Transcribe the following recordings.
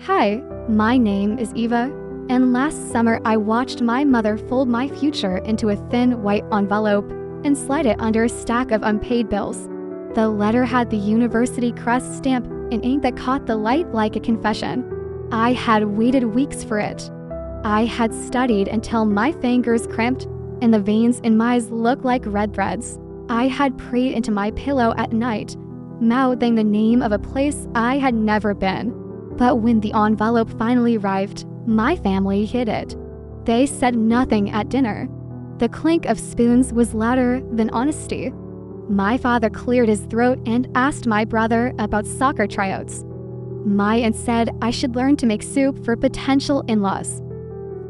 Hi, my name is Eva, and last summer I watched my mother fold my future into a thin white envelope and slide it under a stack of unpaid bills. The letter had the university crest stamp in ink that caught the light like a confession. I had waited weeks for it. I had studied until my fingers cramped and the veins in my eyes looked like red threads. I had prayed into my pillow at night, mouthing the name of a place I had never been. But when the envelope finally arrived, my family hid it. They said nothing at dinner. The clink of spoons was louder than honesty. My father cleared his throat and asked my brother about soccer tryouts. My aunt said I should learn to make soup for potential in-laws.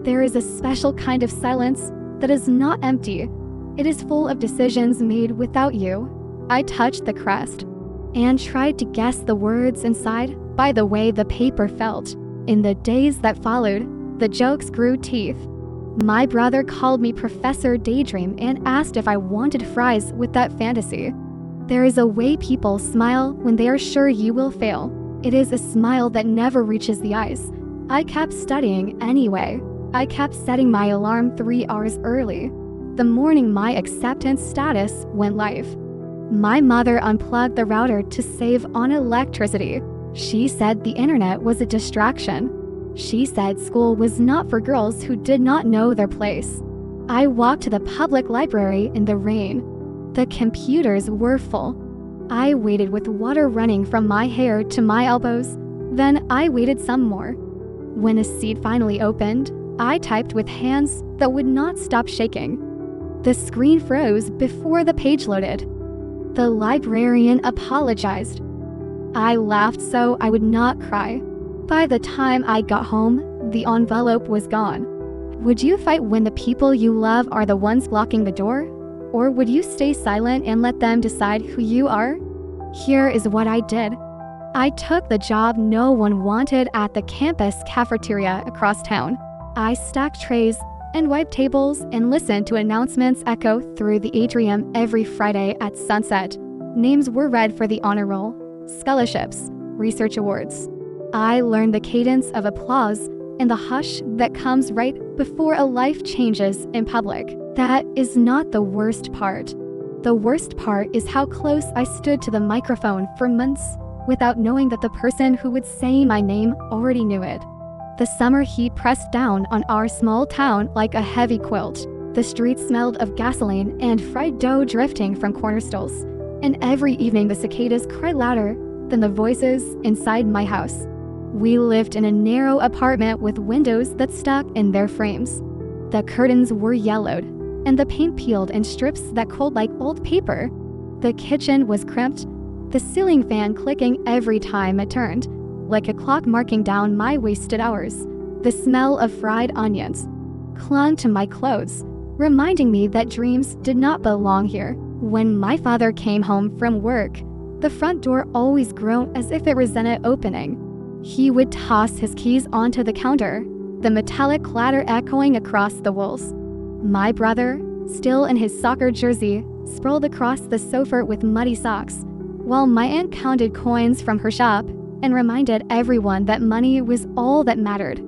There is a special kind of silence that is not empty. It is full of decisions made without you. I touched the crest and tried to guess the words inside by the way the paper felt. In the days that followed, the jokes grew teeth. My brother called me Professor Daydream and asked if I wanted fries with that fantasy. There is a way people smile when they are sure you will fail. It is a smile that never reaches the eyes. I kept studying anyway. I kept setting my alarm 3 hours early. The morning my acceptance status went live, my mother unplugged the router to save on electricity. She said the internet was a distraction. She said school was not for girls who did not know their place. I walked to the public library in the rain. The computers were full. I waited with water running from my hair to my elbows. Then I waited some more. When a seat finally opened, I typed with hands that would not stop shaking. The screen froze before the page loaded. The librarian apologized. I laughed so I would not cry. By the time I got home, the envelope was gone. Would you fight when the people you love are the ones blocking the door? Or would you stay silent and let them decide who you are? Here is what I did. I took the job no one wanted at the campus cafeteria across town. I stacked trays and wiped tables and listened to announcements echo through the atrium every Friday at sunset. Names were read for the honor roll, scholarships, research awards. I learned the cadence of applause and the hush that comes right before a life changes in public. That is not the worst part. The worst part is how close I stood to the microphone for months without knowing that the person who would say my name already knew it. The summer heat pressed down on our small town like a heavy quilt. The streets smelled of gasoline and fried dough drifting from corner stools. And every evening the cicadas cried louder than the voices inside my house. We lived in a narrow apartment with windows that stuck in their frames. The curtains were yellowed, and the paint peeled in strips that curled like old paper. The kitchen was crimped, the ceiling fan clicking every time it turned, like a clock marking down my wasted hours. The smell of fried onions clung to my clothes, reminding me that dreams did not belong here. When my father came home from work, the front door always groaned as if it resented opening. He would toss his keys onto the counter, the metallic clatter echoing across the walls. My brother, still in his soccer jersey, sprawled across the sofa with muddy socks, while my aunt counted coins from her shop and reminded everyone that money was all that mattered.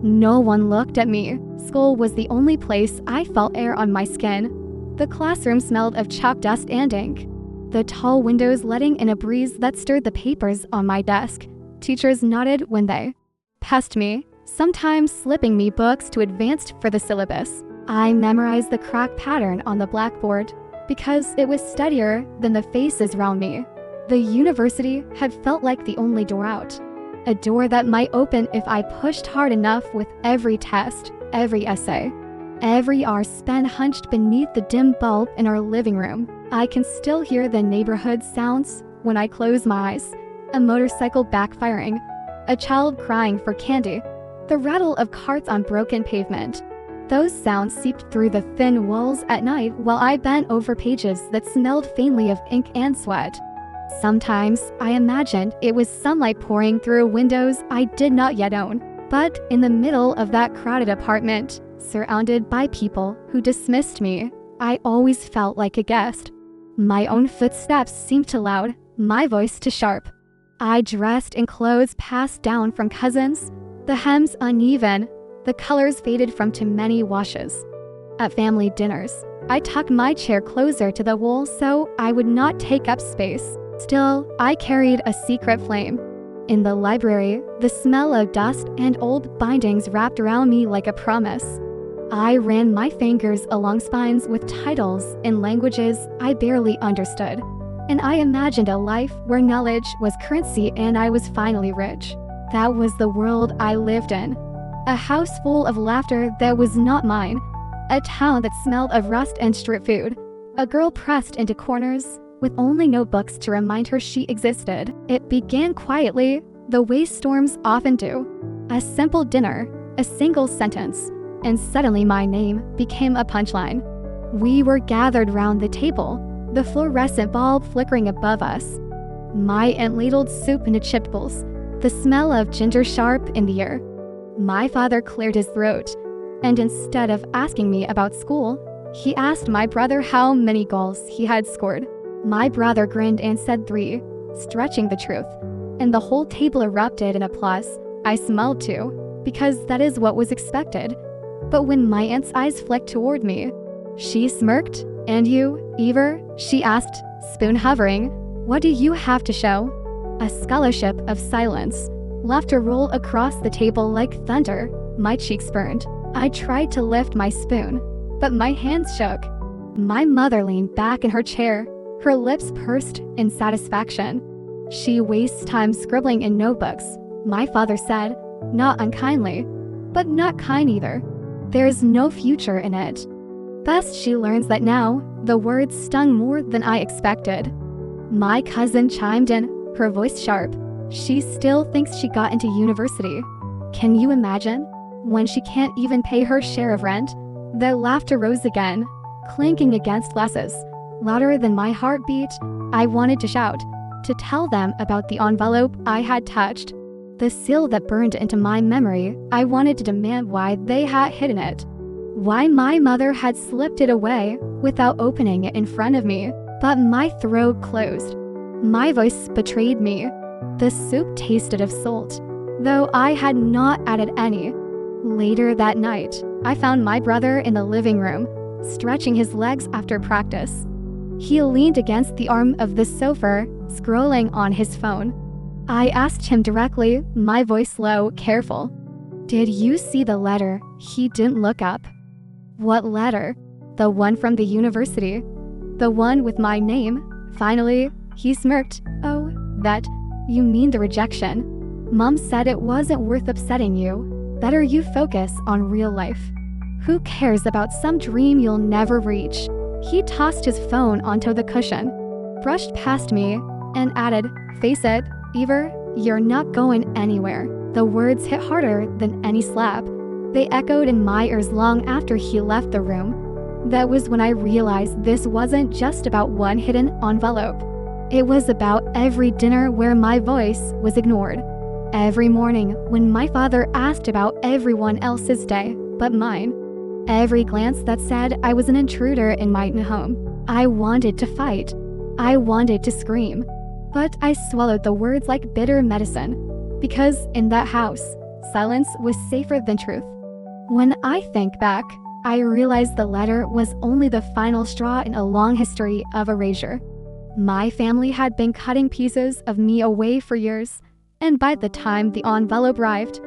No one looked at me. School was the only place I felt air on my skin. The classroom smelled of chalk dust and ink, the tall windows letting in a breeze that stirred the papers on my desk. Teachers nodded when they passed me, sometimes slipping me books too advanced for the syllabus. I memorized the crack pattern on the blackboard because it was steadier than the faces around me. The university had felt like the only door out, a door that might open if I pushed hard enough with every test, every essay, every hour spent hunched beneath the dim bulb in our living room. I can still hear the neighborhood sounds when I close my eyes, a motorcycle backfiring, a child crying for candy, the rattle of carts on broken pavement. Those sounds seeped through the thin walls at night while I bent over pages that smelled faintly of ink and sweat. Sometimes I imagined it was sunlight pouring through windows I did not yet own. But in the middle of that crowded apartment, surrounded by people who dismissed me, I always felt like a guest. My own footsteps seemed too loud, my voice too sharp. I dressed in clothes passed down from cousins, The hems uneven, the colors faded from too many washes. At family dinners, I tucked my chair closer to the wall so I would not take up space. Still, I carried a secret flame. In the library, the smell of dust and old bindings wrapped around me like a promise. I ran my fingers along spines with titles in languages I barely understood, and I imagined a life where knowledge was currency and I was finally rich. That was the world I lived in. A house full of laughter that was not mine. A town that smelled of rust and street food. A girl pressed into corners with only notebooks to remind her she existed. It began quietly, the way storms often do. A simple dinner, a single sentence, and suddenly my name became a punchline. We were gathered round the table, the fluorescent bulb flickering above us. My aunt ladled soup into chipped bowls, the smell of ginger sharp in the air. My father cleared his throat, and instead of asking me about school, he asked my brother how many goals he had scored. My brother grinned and said 3, stretching the truth, and the whole table erupted in applause. I smiled too, because that is what was expected. But when my aunt's eyes flicked toward me, she smirked. And you, Eva? She asked, spoon hovering. What do you have to show? A scholarship of silence. Laughter rolled across the table like thunder. My cheeks burned. I tried to lift my spoon, but my hands shook. My mother leaned back in her chair, her lips pursed in satisfaction. She wastes time scribbling in notebooks, my father said, not unkindly, but not kind either. There's no future in it. Best she learns that now. The words stung more than I expected. My cousin chimed in, her voice sharp. She still thinks she got into university. Can you imagine? When she can't even pay her share of rent? The laughter rose again, clinking against glasses. Louder than my heartbeat, I wanted to shout, to tell them about the envelope I had touched. The seal that burned into my memory. I wanted to demand why they had hidden it. Why my mother had slipped it away without opening it in front of me. But my throat closed. My voice betrayed me. The soup tasted of salt, though I had not added any. Later that night, I found my brother in the living room, stretching his legs after practice. He leaned against the arm of the sofa, scrolling on his phone. I asked him directly, my voice low, careful. Did you see the letter? He didn't look up. What letter? The one from the university. The one with my name. Finally, he smirked. Oh, that. You mean the rejection. Mom said it wasn't worth upsetting you. Better you focus on real life. Who cares about some dream you'll never reach? He tossed his phone onto the cushion, brushed past me, and added, face it, Eva, you're not going anywhere. The words hit harder than any slap. They echoed in my ears long after he left the room. That was when I realized this wasn't just about one hidden envelope. It was about every dinner where my voice was ignored. Every morning when my father asked about everyone else's day but mine. Every glance that said I was an intruder in my home. I wanted to fight. I wanted to scream. But I swallowed the words like bitter medicine. Because in that house, silence was safer than truth. When I think back, I realize the letter was only the final straw in a long history of erasure. My family had been cutting pieces of me away for years, and by the time the envelope arrived,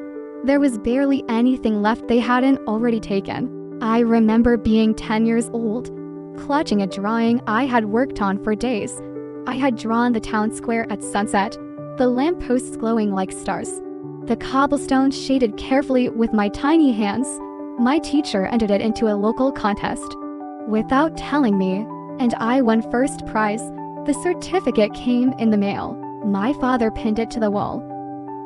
there was barely anything left they hadn't already taken. I remember being 10 years old, clutching a drawing I had worked on for days. I had drawn the town square at sunset, the lampposts glowing like stars, the cobblestones shaded carefully with my tiny hands. My teacher entered it into a local contest. Without telling me, and I won first prize. The certificate came in the mail. My father pinned it to the wall.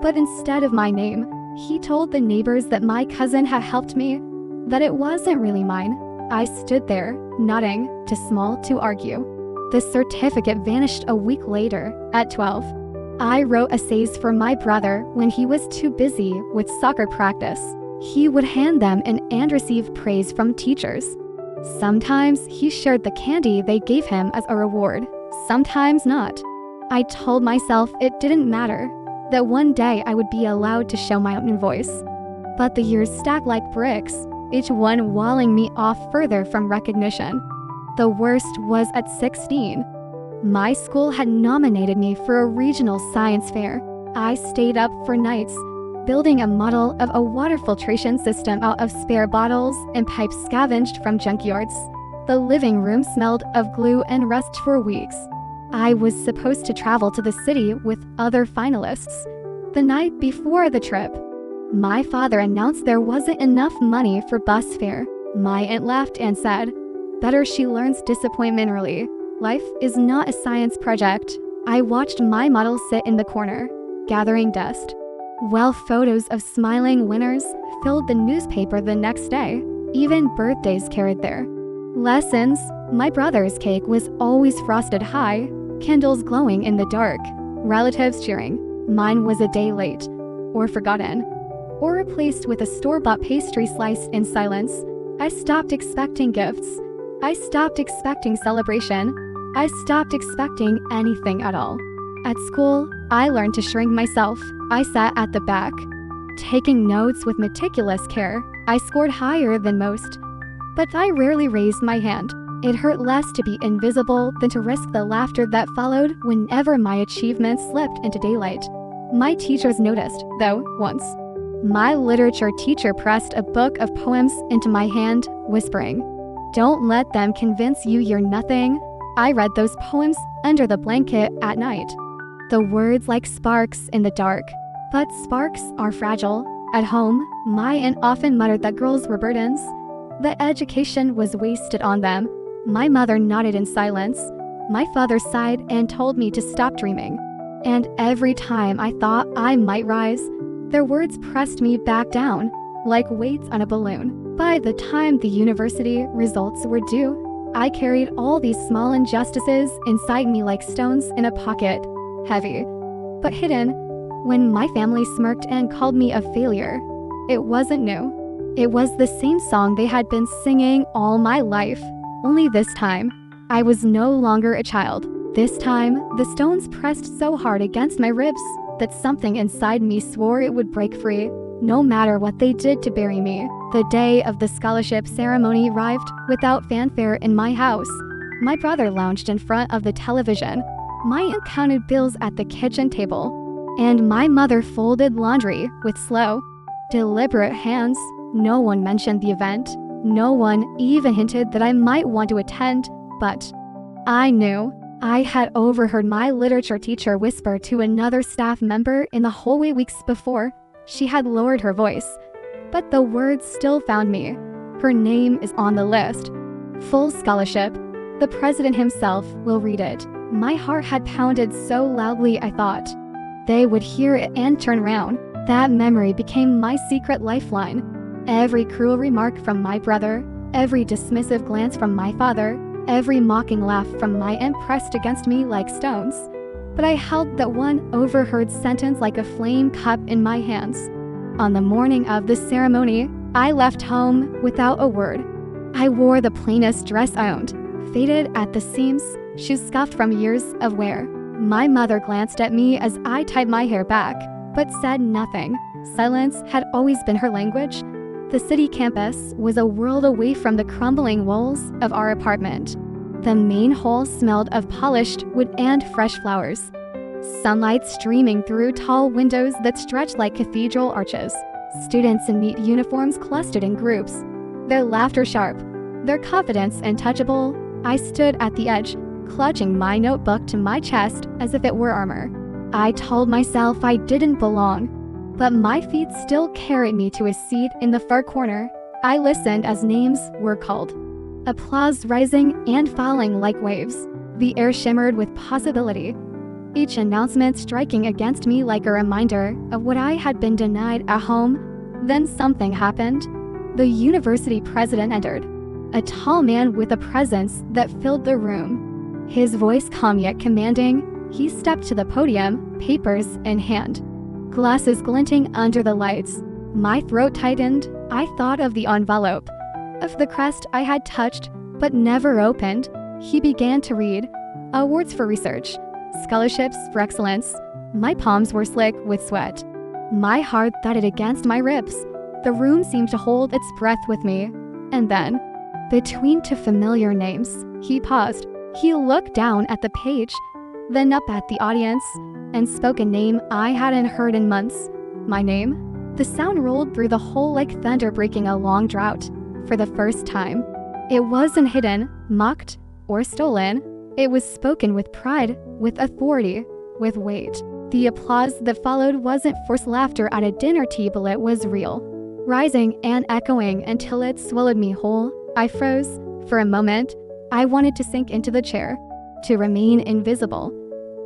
But instead of my name, he told the neighbors that my cousin had helped me, that it wasn't really mine. I stood there, nodding, too small to argue. The certificate vanished a week later, at 12. I wrote essays for my brother when he was too busy with soccer practice. He would hand them in and receive praise from teachers. Sometimes he shared the candy they gave him as a reward, sometimes not. I told myself it didn't matter, that one day I would be allowed to show my own voice. But the years stacked like bricks, each one walling me off further from recognition. The worst was at 16. My school had nominated me for a regional science fair. I stayed up for nights, building a model of a water filtration system out of spare bottles and pipes scavenged from junkyards. The living room smelled of glue and rust for weeks. I was supposed to travel to the city with other finalists. The night before the trip, my father announced there wasn't enough money for bus fare. My aunt laughed and said, "Better she learns disappointment early. Life is not a science project." I watched my model sit in the corner, gathering dust, while photos of smiling winners filled the newspaper the next day. Even birthdays carried there. Lessons. My brother's cake was always frosted high, candles glowing in the dark, relatives cheering. Mine was a day late, or forgotten, or replaced with a store-bought pastry sliced in silence. I stopped expecting gifts. I stopped expecting celebration. I stopped expecting anything at all. At school, I learned to shrink myself. I sat at the back, taking notes with meticulous care. I scored higher than most, but I rarely raised my hand. It hurt less to be invisible than to risk the laughter that followed whenever my achievements slipped into daylight. My teachers noticed, though, once. My literature teacher pressed a book of poems into my hand, whispering, "Don't let them convince you you're nothing." I read those poems under the blanket at night. The words like sparks in the dark. But sparks are fragile. At home, my aunt often muttered that girls were burdens. The education was wasted on them. My mother nodded in silence. My father sighed and told me to stop dreaming. And every time I thought I might rise, their words pressed me back down, like weights on a balloon. By the time the university results were due, I carried all these small injustices inside me like stones in a pocket, heavy, but hidden. When my family smirked and called me a failure, it wasn't new. It was the same song they had been singing all my life. Only this time, I was no longer a child. This time, the stones pressed so hard against my ribs that something inside me swore it would break free, no matter what they did to bury me. The day of the scholarship ceremony arrived without fanfare in my house. My brother lounged in front of the television. My aunt counted bills at the kitchen table. And my mother folded laundry with slow, deliberate hands. No one mentioned the event. No one even hinted that I might want to attend, but I knew. I had overheard my literature teacher whisper to another staff member in the hallway weeks before. She had lowered her voice, but the words still found me. Her name is on the list. Full scholarship. The president himself will read it. My heart had pounded so loudly I thought they would hear it and turn around. That memory became my secret lifeline. Every cruel remark from my brother, every dismissive glance from my father, every mocking laugh from my aunt pressed against me like stones. But I held that one overheard sentence like a flame cup in my hands. On the morning of the ceremony, I left home without a word. I wore the plainest dress I owned, faded at the seams, shoes scuffed from years of wear. My mother glanced at me as I tied my hair back, but said nothing. Silence had always been her language. The city campus was a world away from the crumbling walls of our apartment. The main hall smelled of polished wood and fresh flowers. Sunlight streaming through tall windows that stretched like cathedral arches. Students in neat uniforms clustered in groups, their laughter sharp, their confidence untouchable. I stood at the edge, clutching my notebook to my chest as if it were armor. I told myself I didn't belong, but my feet still carried me to a seat in the far corner. I listened as names were called. Applause rising and falling like waves. The air shimmered with possibility, each announcement striking against me like a reminder of what I had been denied at home. Then something happened. The university president entered, a tall man with a presence that filled the room. His voice calm yet commanding, he stepped to the podium, papers in hand, glasses glinting under the lights. My throat tightened. I thought of the envelope, of the crest I had touched but never opened. He began to read. Awards for research, scholarships for excellence, My palms were slick with sweat. My heart thudded against my ribs. The room seemed to hold its breath with me. And then, between two familiar names, he paused. He looked down at the page, then up at the audience, and spoke a name I hadn't heard in months. My name? The sound rolled through the hall like thunder breaking a long drought. For the first time, it wasn't hidden, mocked, or stolen. It was spoken with pride, with authority, with weight. The applause that followed wasn't forced laughter at a dinner table, it was real. Rising and echoing until it swallowed me whole, I froze. For a moment, I wanted to sink into the chair, to remain invisible.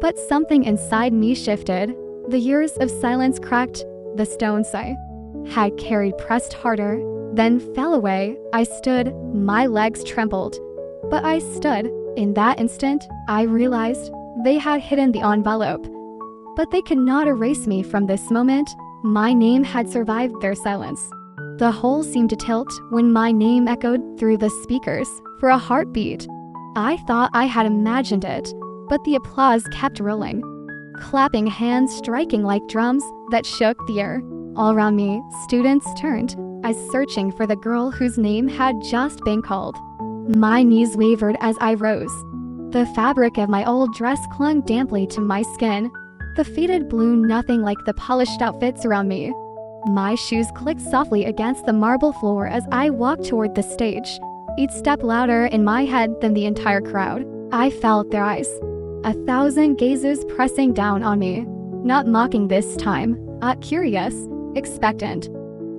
But something inside me shifted. The years of silence cracked, the stones I had carried pressed harder, then fell away. I stood, my legs trembled. But I stood. In that instant, I realized they had hidden the envelope. But they could not erase me from this moment. My name had survived their silence. The hall seemed to tilt when my name echoed through the speakers for a heartbeat. I thought I had imagined it, but the applause kept rolling. Clapping hands striking like drums that shook the air. All around me, students turned, as searching for the girl whose name had just been called. My knees wavered as I rose. The fabric of my old dress clung damply to my skin. The faded blue nothing like the polished outfits around me. My shoes clicked softly against the marble floor as I walked toward the stage, each step louder in my head than the entire crowd. I felt their eyes, 1,000 gazes pressing down on me, not mocking this time, curious, expectant.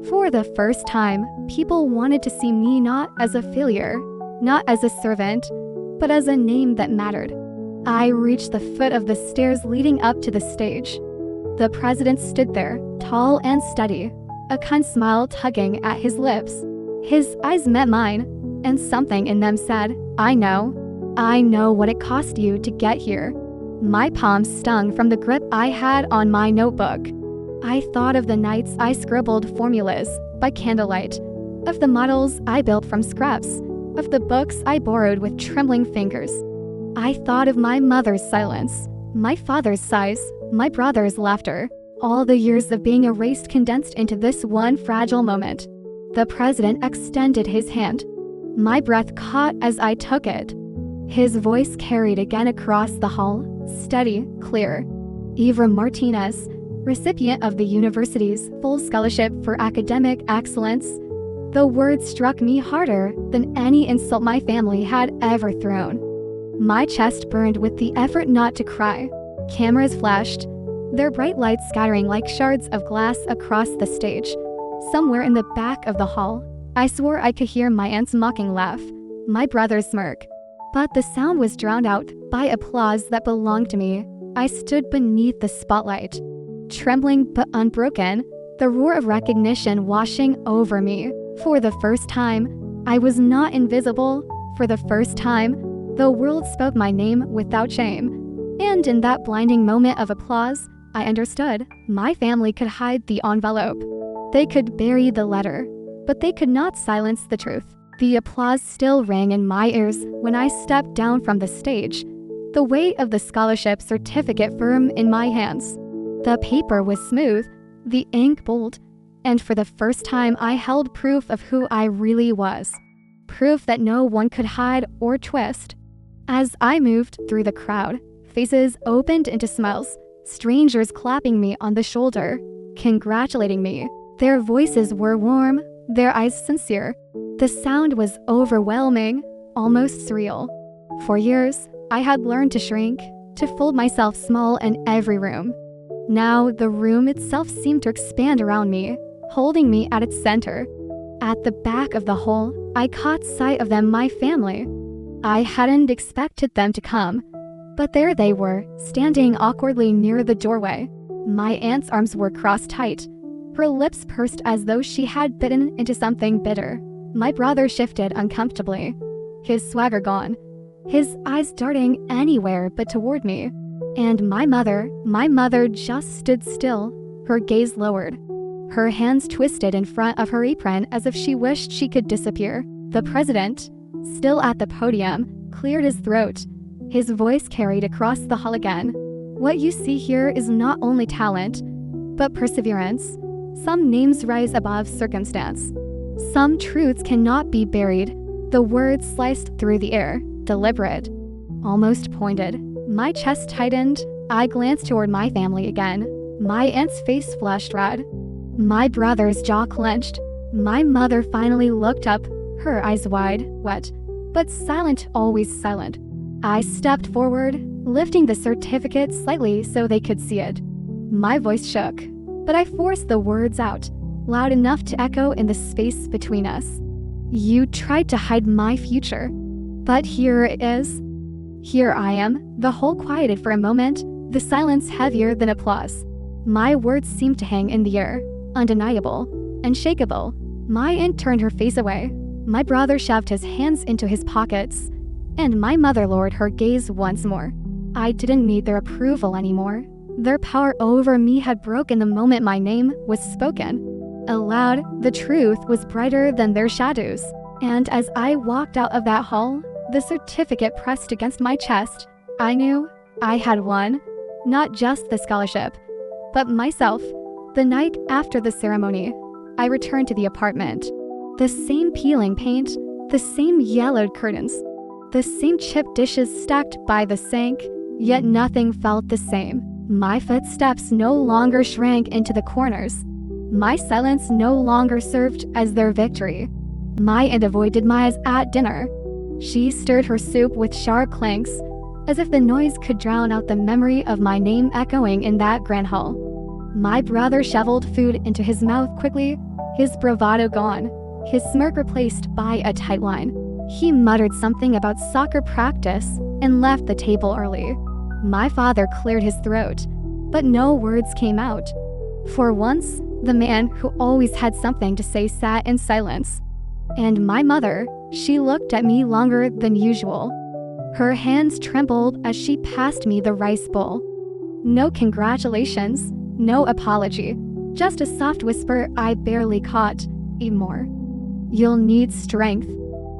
For the first time, people wanted to see me not as a failure, not as a servant, but as a name that mattered. I reached the foot of the stairs leading up to the stage. The president stood there, tall and steady, a kind smile tugging at his lips. His eyes met mine, and something in them said, I know what it cost you to get here. My palms stung from the grip I had on my notebook. I thought of the nights I scribbled formulas by candlelight, of the models I built from scraps, of the books I borrowed with trembling fingers. I thought of my mother's silence, my father's sighs, my brother's laughter, all the years of being erased condensed into this one fragile moment. The president extended his hand. My breath caught as I took it. His voice carried again across the hall, steady, clear. Eva Martinez, recipient of the university's full scholarship for academic excellence. The words struck me harder than any insult my family had ever thrown. My chest burned with the effort not to cry. Cameras flashed, their bright lights scattering like shards of glass across the stage. Somewhere in the back of the hall, I swore I could hear my aunt's mocking laugh, my brother's smirk. But the sound was drowned out by applause that belonged to me. I stood beneath the spotlight, trembling but unbroken, the roar of recognition washing over me. For the first time, I was not invisible. For the first time, the world spoke my name without shame. And in that blinding moment of applause, I understood. My family could hide the envelope. They could bury the letter, but they could not silence the truth. The applause still rang in my ears when I stepped down from the stage, the weight of the scholarship certificate firm in my hands. The paper was smooth, the ink bold, and for the first time I held proof of who I really was. Proof that no one could hide or twist. As I moved through the crowd, faces opened into smiles, strangers clapping me on the shoulder, congratulating me. Their voices were warm, their eyes sincere. The sound was overwhelming, almost surreal. For years, I had learned to shrink, to fold myself small in every room. Now, the room itself seemed to expand around me, holding me at its center. At the back of the hall, I caught sight of them, my family. I hadn't expected them to come, but there they were, standing awkwardly near the doorway. My aunt's arms were crossed tight, her lips pursed as though she had bitten into something bitter. My brother shifted uncomfortably, his swagger gone, his eyes darting anywhere but toward me. And my mother just stood still, her gaze lowered, her hands twisted in front of her apron as if she wished she could disappear. The president, still at the podium, cleared his throat. His voice carried across the hall again. What you see here is not only talent, but perseverance. Some names rise above circumstance. Some truths cannot be buried. The words sliced through the air, deliberate, almost pointed. My chest tightened. I glanced toward my family again. My aunt's face flushed red. My brother's jaw clenched. My mother finally looked up, her eyes wide, wet, but silent, always silent. I stepped forward, lifting the certificate slightly so they could see it. My voice shook, but I forced the words out, loud enough to echo in the space between us. You tried to hide my future, but here it is. Here I am. The whole quieted for a moment, the silence heavier than applause. My words seemed to hang in the air, undeniable, unshakable. My aunt turned her face away. My brother shoved his hands into his pockets, and my mother lowered her gaze once more. I didn't need their approval anymore. Their power over me had broken the moment my name was spoken. Aloud, the truth was brighter than their shadows. And as I walked out of that hall, the certificate pressed against my chest, I knew I had won, not just the scholarship, but myself. The night after the ceremony, I returned to the apartment. The same peeling paint, the same yellowed curtains, the same chipped dishes stacked by the sink, yet nothing felt the same. My footsteps no longer shrank into the corners. My silence no longer served as their victory. My aunt avoided my eyes at dinner. She stirred her soup with sharp clanks, as if the noise could drown out the memory of my name echoing in that grand hall. My brother shoveled food into his mouth quickly, his bravado gone, his smirk replaced by a tight line. He muttered something about soccer practice and left the table early. My father cleared his throat, but no words came out. For once, the man who always had something to say sat in silence. And my mother, she looked at me longer than usual. Her hands trembled as she passed me the rice bowl. No congratulations, no apology, just a soft whisper I barely caught. Eat more. You'll need strength.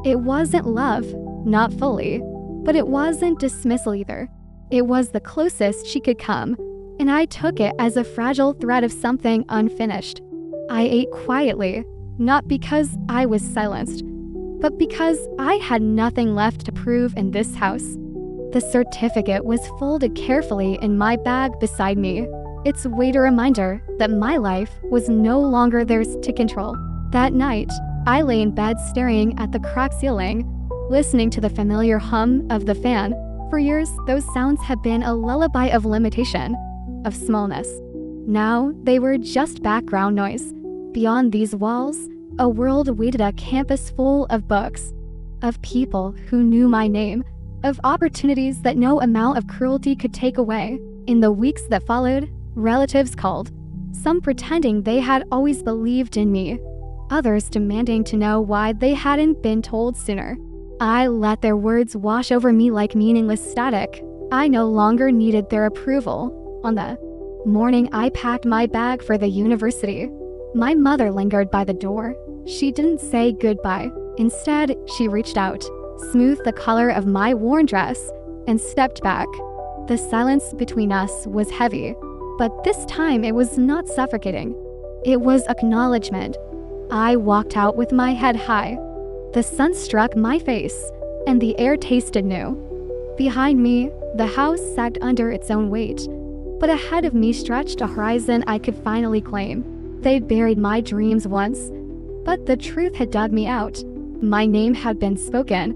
It wasn't love, not fully, but it wasn't dismissal either. It was the closest she could come, and I took it as a fragile thread of something unfinished. I ate quietly, not because I was silenced, but because I had nothing left to prove in this house. The certificate was folded carefully in my bag beside me, its weight a reminder that my life was no longer theirs to control. That night, I lay in bed staring at the cracked ceiling, listening to the familiar hum of the fan. For years, those sounds had been a lullaby of limitation, of smallness. Now, they were just background noise. Beyond these walls, a world awaited, a campus full of books, of people who knew my name, of opportunities that no amount of cruelty could take away. In the weeks that followed, relatives called, some pretending they had always believed in me, others demanding to know why they hadn't been told sooner. I let their words wash over me like meaningless static. I no longer needed their approval. On the morning I packed my bag for the university, my mother lingered by the door. She didn't say goodbye. Instead, she reached out, smoothed the collar of my worn dress, and stepped back. The silence between us was heavy, but this time it was not suffocating. It was acknowledgement. I walked out with my head high. The sun struck my face, and the air tasted new. Behind me, the house sagged under its own weight, but ahead of me stretched a horizon I could finally claim. They'd buried my dreams once, but the truth had dug me out. My name had been spoken,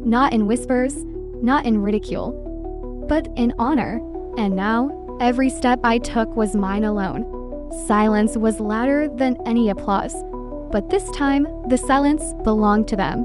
not in whispers, not in ridicule, but in honor. And now, every step I took was mine alone. Silence was louder than any applause, but this time, the silence belonged to them.